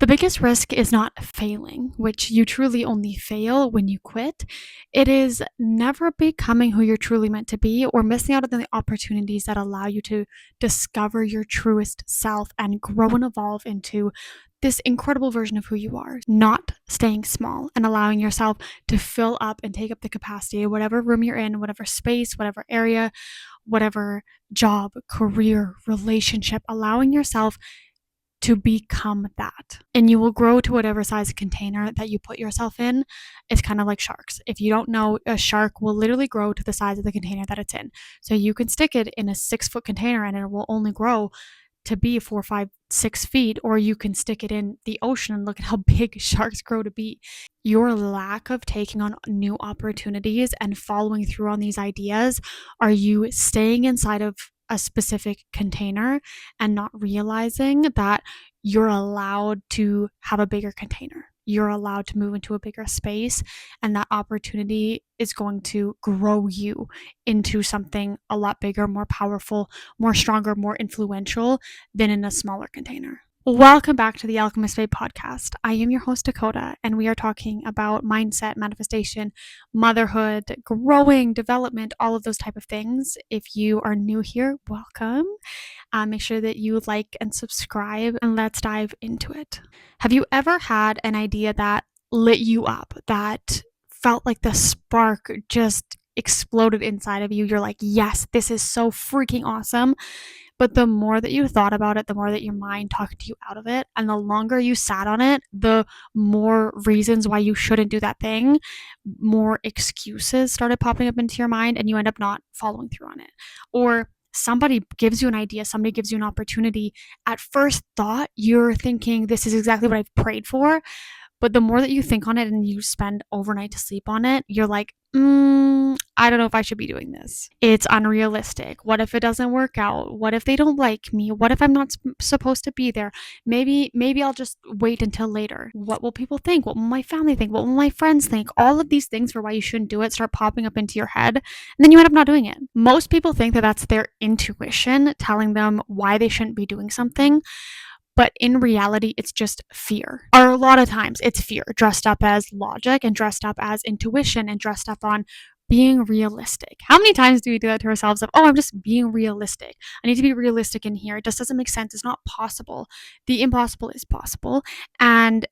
The biggest risk is not failing, which you truly only fail when you quit. It is never becoming who you're truly meant to be or missing out on the opportunities that allow you to discover your truest self and grow and evolve into this incredible version of who you are. Not staying small and allowing yourself to fill up and take up the capacity of whatever room you're in, whatever space, whatever area, whatever job, career, relationship, allowing yourself to become that. And you will grow to whatever size container that you put yourself in. It's kind of like sharks. If you don't know, a shark will literally grow to the size of the container that it's in. So you can stick it in a 6-foot container and it will only grow to be 4, 5, 6 feet, or you can stick it in the ocean and look at how big sharks grow to be. Your lack of taking on new opportunities and following through on these ideas, are you staying inside of a specific container and not realizing that you're allowed to have a bigger container? You're allowed to move into a bigger space, and that opportunity is going to grow you into something a lot bigger, more powerful, more stronger, more influential than in a smaller container. Welcome back to the Alchemist Babe podcast. I am your host, Dakota, and we are talking about mindset, manifestation, motherhood, growing, development, all of those type of things. If you are new here, welcome. Make sure that you like and subscribe, and let's dive into it. Have you ever had an idea that lit you up, that felt like the spark just exploded inside of you? You're like, yes, this is so freaking awesome. But the more that you thought about it, the more that your mind talked you out of it. And the longer you sat on it, the more reasons why you shouldn't do that thing, more excuses started popping up into your mind, and you end up not following through on it. Or somebody gives you an idea, somebody gives you an opportunity. At first thought, you're thinking, this is exactly what I've prayed for. But the more that you think on it and you spend overnight to sleep on it, you're like, I don't know if I should be doing this. It's unrealistic. What if it doesn't work out? What if they don't like me? What if I'm not supposed to be there? Maybe I'll just wait until later. What will people think? What will my family think? What will my friends think? All of these things for why you shouldn't do it start popping up into your head, and then you end up not doing it. Most people think that that's their intuition telling them why they shouldn't be doing something. But in reality, it's just fear. Or a lot of times it's fear dressed up as logic and dressed up as intuition and dressed up on being realistic. How many times do we do that to ourselves of, oh, I'm just being realistic. I need to be realistic in here. It just doesn't make sense. It's not possible. The impossible is possible. And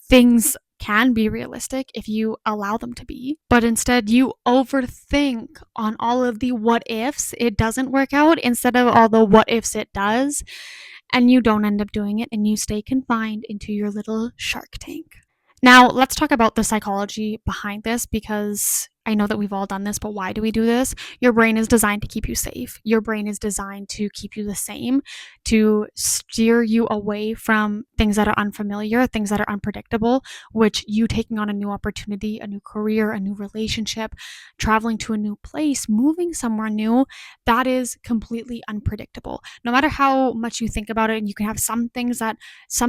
things can be realistic if you allow them to be. But instead, you overthink on all of the what ifs it doesn't work out instead of all the what ifs it does. And you don't end up doing it, and you stay confined into your little shark tank. Now, let's talk about the psychology behind this, because I know that we've all done this, but why do we do this? Your brain is designed to keep you safe. Your brain is designed to keep you the same, to steer you away from things that are unfamiliar, things that are unpredictable, which you taking on a new opportunity, a new career, a new relationship, traveling to a new place, moving somewhere new, that is completely unpredictable. No matter how much you think about it, and you can have some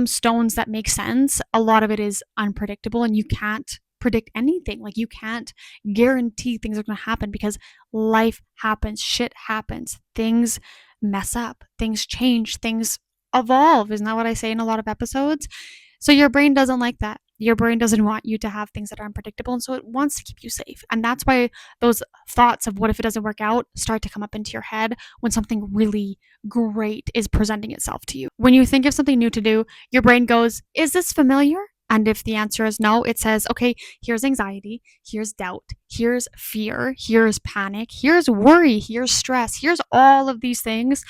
stones that make sense, a lot of it is unpredictable, and you can't predict anything. Like, you can't guarantee things are going to happen, because life happens, shit happens, things mess up, things change, things evolve. Isn't that what I say in a lot of episodes? So your brain doesn't like that. Your brain doesn't want you to have things that are unpredictable, and so it wants to keep you safe. And that's why those thoughts of what if it doesn't work out start to come up into your head when something really great is presenting itself to you. When you think of something new to do, your brain goes, is this familiar? And if the answer is no, it says, okay, here's anxiety, here's doubt, here's fear, here's panic, here's worry, here's stress, here's all of these things,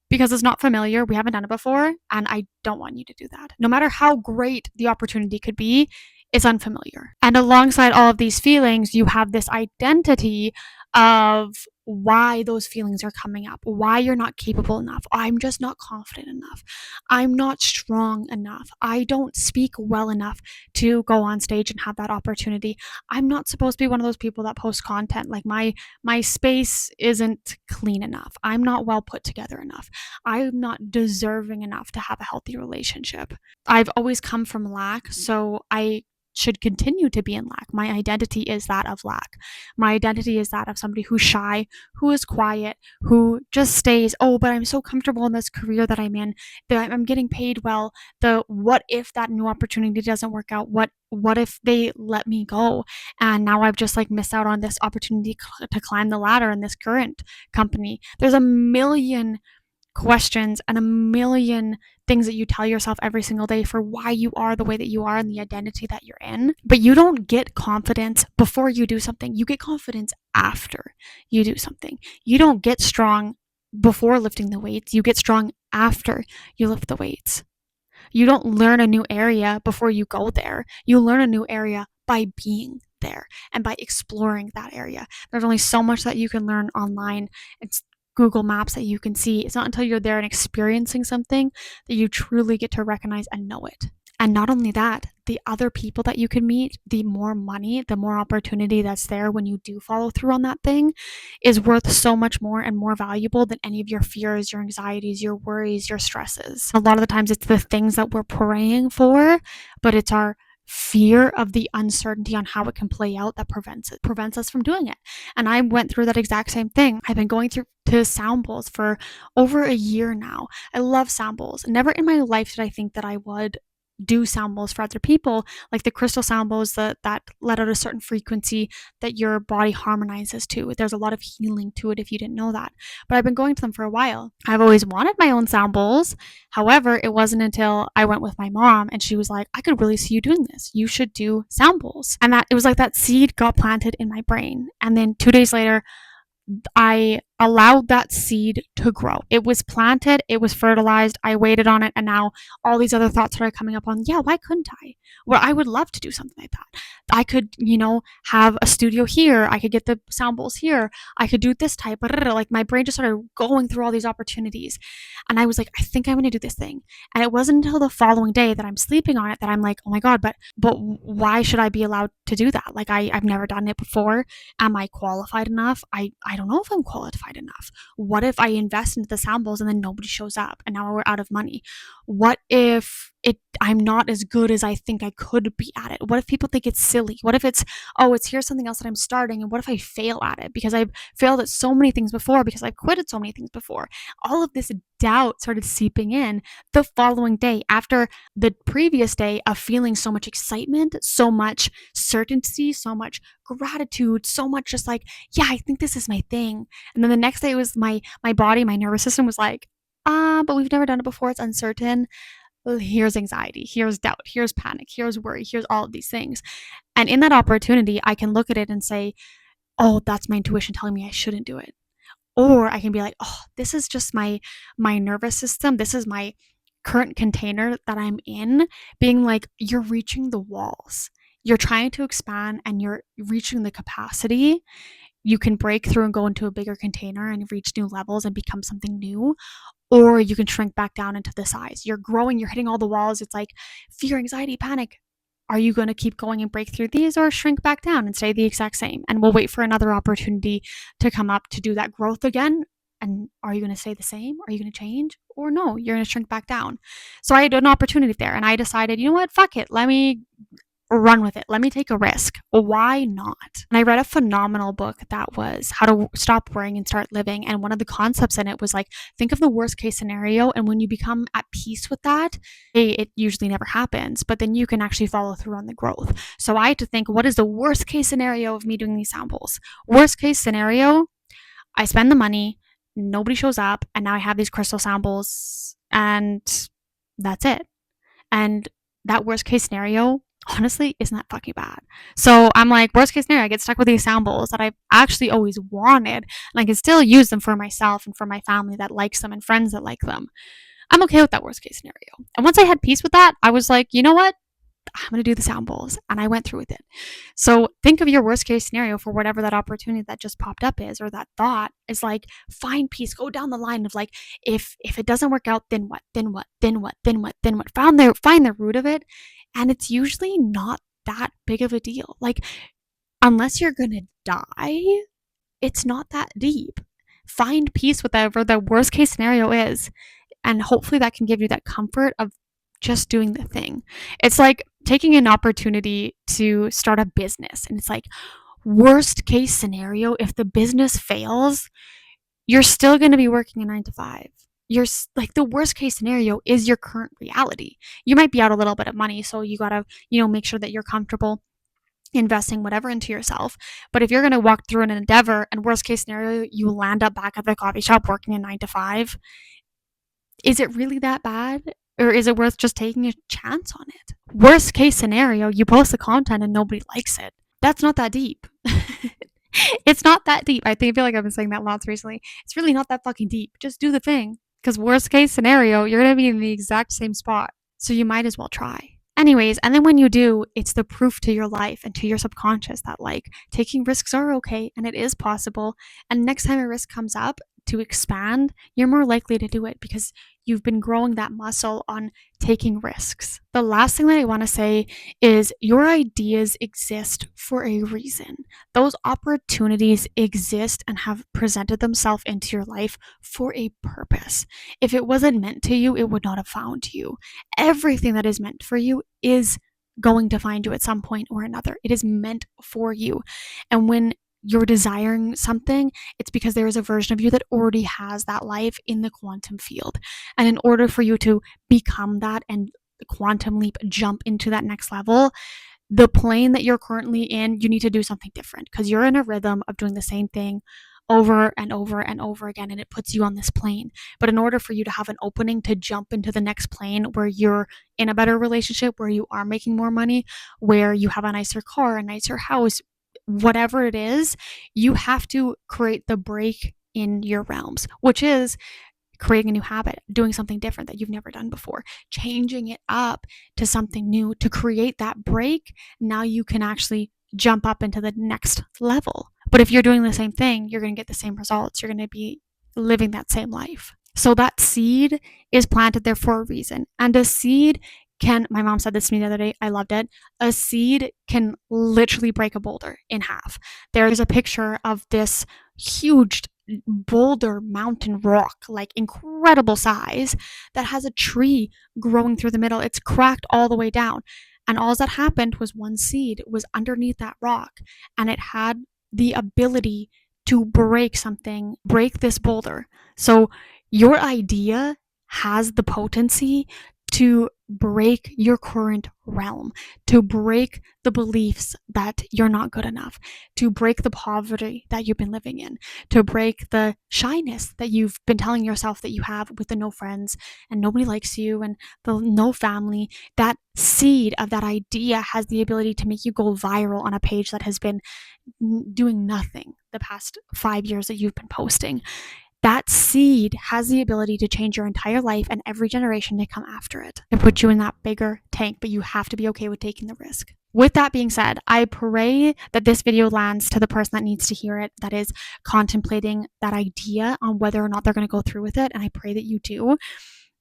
because it's not familiar, we haven't done it before, and I don't want you to do that. No matter how great the opportunity could be, it's unfamiliar. And alongside all of these feelings, you have this identity of why those feelings are coming up, why you're not capable enough. I'm just not confident enough. I'm not strong enough. I don't speak well enough to go on stage and have that opportunity. I'm not supposed to be one of those people that post content. Like, my space isn't clean enough. I'm not well put together enough. I'm not deserving enough to have a healthy relationship. I've always come from lack, so I should continue to be in lack. My identity is that of lack. My identity is that of somebody who's shy, who is quiet, who just stays, oh, but I'm so comfortable in this career that I'm in, that I'm getting paid well. The what if that new opportunity doesn't work out? What if they let me go and now I've just like missed out on this opportunity to climb the ladder in this current company? There's a million questions and a million things that you tell yourself every single day for why you are the way that you are and the identity that you're in. But you don't get confidence before you do something. You get confidence after you do something. You don't get strong before lifting the weights. You get strong after you lift the weights. You don't learn a new area before you go there. You learn a new area by being there and by exploring that area. There's only so much that you can learn online. It's Google Maps that you can see. It's not until you're there and experiencing something that you truly get to recognize and know it. And not only that, the other people that you can meet, the more money, the more opportunity that's there when you do follow through on that thing is worth so much more and more valuable than any of your fears, your anxieties, your worries, your stresses. A lot of the times it's the things that we're praying for, but it's our fear of the uncertainty on how it can play out that prevents us from doing it. And I went through that exact same thing. I've been going through to sound bowls for over a year now. I love sound bowls. Never in my life did I think that I would do sound bowls for other people, like the crystal sound bowls that let out a certain frequency that your body harmonizes to. There's a lot of healing to it if you didn't know that. But I've been going to them for a while. I've always wanted my own sound bowls. However, it wasn't until I went with my mom and she was like, I could really see you doing this. You should do sound bowls. And that it was like that seed got planted in my brain. And then 2 days later, I allowed that seed to grow. It was planted, it was fertilized, I waited on it, and now all these other thoughts started coming up on, yeah, why couldn't I? Well, I would love to do something like that. I could, have a studio here. I could get the sound bowls here. I could do this type. Like my brain just started going through all these opportunities. And I was like, I think I'm going to do this thing. And it wasn't until the following day that I'm sleeping on it that I'm like, oh my God, but why should I be allowed to do that? Like I've never done it before. Am I qualified enough? I don't know if I'm qualified enough. What if I invest into the sound bowls and then nobody shows up and now we're out of money? What if I'm not as good as I think I could be at it? What if people think it's silly? What if it's here's something else that I'm starting, and what if I fail at it because I've failed at so many things before, because I've quit at so many things before? All of this doubt started seeping in the following day after the previous day of feeling so much excitement, so much certainty, so much gratitude, so much just like, yeah, I think this is my thing. And then the next day it was my body, my nervous system was like, but we've never done it before, it's uncertain. Here's anxiety, here's doubt, here's panic, here's worry, here's all of these things. And in that opportunity, I can look at it and say, oh, that's my intuition telling me I shouldn't do it. Or I can be like, oh, this is just my nervous system. This is my current container that I'm in, being like, you're reaching the walls. You're trying to expand and you're reaching the capacity. You can break through and go into a bigger container and reach new levels and become something new. Or you can shrink back down into the size. You're growing, you're hitting all the walls. It's like fear, anxiety, panic. Are you going to keep going and break through these, or shrink back down and stay the exact same? And we'll wait for another opportunity to come up to do that growth again. And are you going to stay the same? Are you going to change? Or no, you're going to shrink back down. So I had an opportunity there and I decided, you know what? Fuck it. Let me run with it. Let me take a risk. Why not? And I read a phenomenal book that was How to Stop Worrying and Start Living. And one of the concepts in it was like, think of the worst case scenario. And when you become at peace with that, it usually never happens, but then you can actually follow through on the growth. So I had to think, what is the worst case scenario of me doing these samples? Worst case scenario, I spend the money, nobody shows up, and now I have these crystal samples, and that's it. And that worst case scenario, honestly, isn't that fucking bad. So I'm like, worst case scenario, I get stuck with these sound bowls that I've actually always wanted, and I can still use them for myself and for my family that likes them and friends that like them. I'm okay with that worst case scenario. And once I had peace with that, I was like, you know what? I'm going to do the sound bowls. And I went through with it. So think of your worst case scenario for whatever that opportunity that just popped up is, or that thought is like, find peace, go down the line of like, if it doesn't work out, then what, then what, then what, then what, then what, find the root of it. And it's usually not that big of a deal. Like, unless you're going to die, it's not that deep. Find peace with whatever the worst case scenario is. And hopefully that can give you that comfort of just doing the thing. It's like taking an opportunity to start a business. And it's like, worst case scenario, if the business fails, you're still going to be working a 9 to 5. You're like, the worst case scenario is your current reality. You might be out a little bit of money, so you got to, make sure that you're comfortable investing whatever into yourself. But if you're going to walk through an endeavor and worst case scenario, you land up back at the coffee shop working a 9 to 5, is it really that bad? Or is it worth just taking a chance on it? Worst case scenario, you post the content and nobody likes it. That's not that deep. It's not that deep. I feel like I've been saying that lots recently. It's really not that fucking deep. Just do the thing. Because worst case scenario, you're going to be in the exact same spot. So you might as well try. Anyways, and then when you do, it's the proof to your life and to your subconscious that, like, taking risks are okay and it is possible. And next time a risk comes up to expand, you're more likely to do it because you've been growing that muscle on taking risks. The last thing that I want to say is your ideas exist for a reason. Those opportunities exist and have presented themselves into your life for a purpose. If it wasn't meant to you, it would not have found you. Everything that is meant for you is going to find you at some point or another. It is meant for you. And when you're desiring something, it's because there is a version of you that already has that life in the quantum field. And in order for you to become that and quantum leap, jump into that next level, the plane that you're currently in, you need to do something different because you're in a rhythm of doing the same thing over and over and over again, and it puts you on this plane. But in order for you to have an opening to jump into the next plane where you're in a better relationship, where you are making more money, where you have a nicer car, a nicer house, whatever it is, you have to create the break in your realms, which is creating a new habit, doing something different that you've never done before, changing it up to something new to create that break. Now you can actually jump up into the next level. But if you're doing the same thing, you're going to get the same results. You're going to be living that same life. So that seed is planted there for a reason. And a seed my mom said this to me the other day, I loved it. A seed can literally break a boulder in half. There's a picture of this huge boulder mountain rock, like incredible size, that has a tree growing through the middle. It's cracked all the way down. And all that happened was one seed was underneath that rock, and it had the ability to break this boulder. So your idea has the potency to break your current realm, to break the beliefs that you're not good enough, to break the poverty that you've been living in, to break the shyness that you've been telling yourself that you have with the no friends and nobody likes you and the no family. That seed of that idea has the ability to make you go viral on a page that has been doing nothing the past 5 years that you've been posting. That seed has the ability to change your entire life and every generation to come after it, to put you in that bigger tank, but you have to be okay with taking the risk. With that being said, I pray that this video lands to the person that needs to hear it, that is contemplating that idea on whether or not they're going to go through with it. And I pray that you do,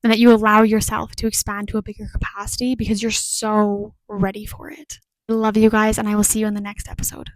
and that you allow yourself to expand to a bigger capacity because you're so ready for it. I love you guys, and I will see you in the next episode.